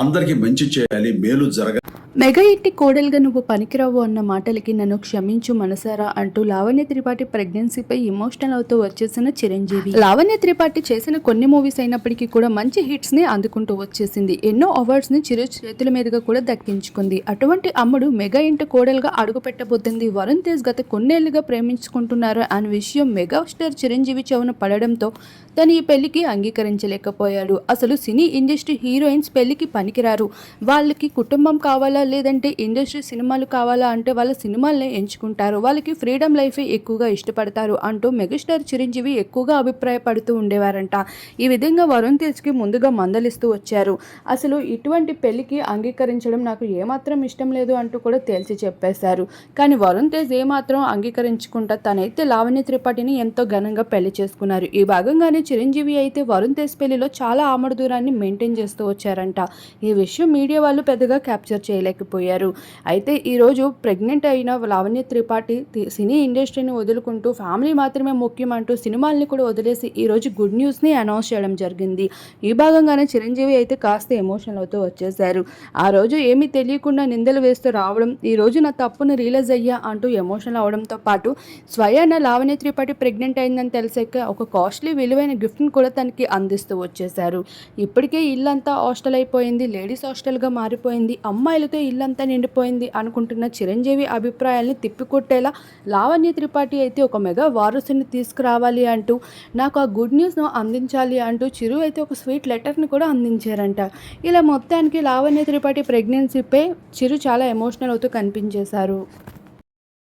అందరికీ మంచి చేయాలి, మేలు జరగాలి. మెగా ఇంటి కోడలుగా నువ్వు పనికిరావు అన్న మాటలకి నన్ను క్షమించు మనసారా అంటూ లావణ్య త్రిపాఠి ప్రెగ్నెన్సీపై ఎమోషనల్ అవుతూ వచ్చేసిన చిరంజీవి. లావణ్య త్రిపాఠి చేసిన కొన్ని మూవీస్ అయినప్పటికీ కూడా మంచి హిట్స్ ని అందుకుంటూ వచ్చేసింది. ఎన్నో అవార్డ్స్ ని చిరు చేతుల మీదుగా కూడా దక్కించుకుంది. అటువంటి అమ్ముడు మెగా ఇంటి కోడలుగా అడుగు పెట్టబోతుంది. వరుణ్ తేజ్ గత కొన్నేళ్లుగా ప్రేమించుకుంటున్నారు అనే విషయం మెగా స్టార్ చిరంజీవి చెవున పడడంతో తను ఈ పెళ్లికి అంగీకరించలేకపోయాడు. అసలు సినీ ఇండస్ట్రీ హీరోయిన్స్ పెళ్లికి పనికిరారు, వాళ్ళకి కుటుంబం కావాలా లేదంటే ఇండస్ట్రీ సినిమాలు కావాలా అంటే వాళ్ళ సినిమాలనే ఎంచుకుంటారు, వాళ్ళకి ఫ్రీడమ్ లైఫే ఎక్కువగా ఇష్టపడతారు అంటూ మెగాస్టార్ చిరంజీవి ఎక్కువగా అభిప్రాయపడుతూ ఉండేవారంట. ఈ విధంగా వరుణ్ తేజ్కి ముందుగా మందలిస్తూ వచ్చారు. అసలు ఇటువంటి పెళ్లికి అంగీకరించడం నాకు ఏమాత్రం ఇష్టం లేదు అంటూ కూడా తేల్చి చెప్పేశారు. కానీ వరుణ్ తేజ్ ఏమాత్రం అంగీకరించుకుంటా తనైతే లావణ్య త్రిపాఠిని ఎంతో ఘనంగా పెళ్లి చేసుకున్నారు. ఈ భాగంగానే చిరంజీవి అయితే వరుణ్ తేజ్ పెళ్లిలో చాలా ఆమడ దూరాన్ని మెయింటైన్ చేస్తూ వచ్చారంట. ఈ విషయం మీడియా వాళ్ళు పెద్దగా క్యాప్చర్ చేయలేకపోయారు. అయితే ఈరోజు ప్రెగ్నెంట్ అయిన లావణ్య త్రిపాఠి సినీ ఇండస్ట్రీని వదులుకుంటూ ఫ్యామిలీ మాత్రమే ముఖ్యం అంటూ సినిమాల్ని కూడా వదిలేసి ఈరోజు గుడ్ న్యూస్ని అనౌన్స్ చేయడం జరిగింది. ఈ భాగంగానే చిరంజీవి అయితే కాస్త ఎమోషనల్ అవుతూ వచ్చేశారు. ఆ రోజు ఏమీ తెలియకుండా నిందలు వేస్తూ రావడం, ఈ రోజు నా తప్పును రియలైజ్ అయ్యా అంటూ ఎమోషనల్ అవడంతో పాటు స్వయాన లావణ్య త్రిపాఠి ప్రెగ్నెంట్ అయిందని తెలిసాక ఒక కాస్ట్లీ విలువైన గిఫ్ట్ని కూడా తనకి అందిస్తూ వచ్చేశారు. ఇప్పటికే ఇల్లంతా హాస్టల్ అయిపోయింది, లేడీస్ హాస్టల్గా మారిపోయింది, అమ్మాయిలతో ఇల్లంతా నిండిపోయింది అనుకుంటున్న చిరంజీవి అభిప్రాయాల్ని తిప్పికొట్టేలా లావణ్య త్రిపాఠి అయితే ఒక మెగా వారసుని తీసుకురావాలి అంటూ నాకు ఆ గుడ్ న్యూస్ను అందించాలి అంటూ చిరు అయితే ఒక స్వీట్ లెటర్ని కూడా అందించారంట. ఇలా మొత్తానికి లావణ్య త్రిపాఠి ప్రెగ్నెన్సీపై చిరు చాలా ఎమోషనల్ అవుతూ కనిపించేశారు.